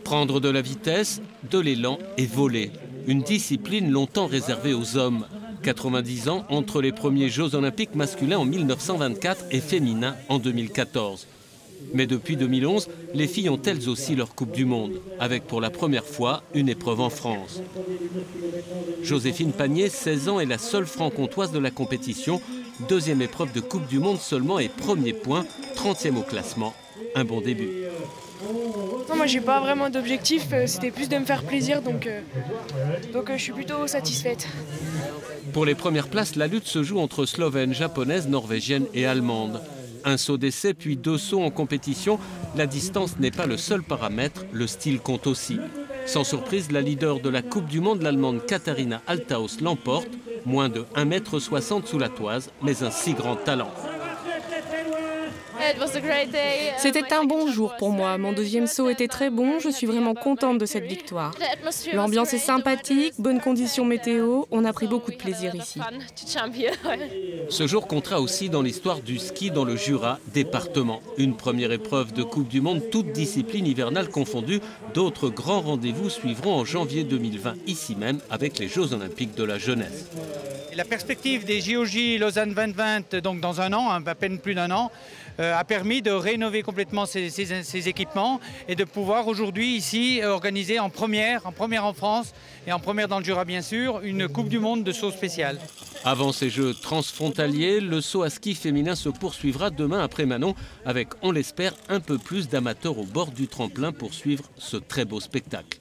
Prendre de la vitesse, de l'élan et voler. Une discipline longtemps réservée aux hommes. 90 ans entre les premiers Jeux olympiques masculins en 1924 et féminins en 2014. Mais depuis 2011, les filles ont elles aussi leur Coupe du Monde, avec pour la première fois une épreuve en France. Joséphine Panier, 16 ans, est la seule franc-comtoise de la compétition. Deuxième épreuve de Coupe du Monde seulement et premier point, 30e au classement. Un bon début. Non, moi j'ai pas vraiment d'objectif, c'était plus de me faire plaisir, donc je suis plutôt satisfaite. Pour les premières places, la lutte se joue entre Slovènes, Japonaises, Norvégiennes et Allemandes. Un saut d'essai puis 2 sauts en compétition. La distance n'est pas le seul paramètre, le style compte aussi. Sans surprise, la leader de la Coupe du Monde, l'Allemande Katharina Althaus, l'emporte. Moins de 1,60 m sous la toise, mais un si grand talent. C'était un bon jour pour moi. Mon deuxième saut était très bon. Je suis vraiment contente de cette victoire. L'ambiance est sympathique, bonne condition météo. On a pris beaucoup de plaisir ici. Ce jour comptera aussi dans l'histoire du ski dans le Jura département. Une première épreuve de Coupe du Monde, toutes disciplines hivernales confondues. D'autres grands rendez-vous suivront en janvier 2020, ici même, avec les Jeux Olympiques de la jeunesse. La perspective des JOJ Lausanne 2020, donc dans un an, à peine plus d'un an, a permis de rénover complètement ces équipements et de pouvoir aujourd'hui ici organiser en première en France et en première dans le Jura bien sûr, une Coupe du Monde de saut spécial. Avant ces Jeux transfrontaliers, le saut à ski féminin se poursuivra demain après Manon avec, on l'espère, un peu plus d'amateurs au bord du tremplin pour suivre ce très beau spectacle.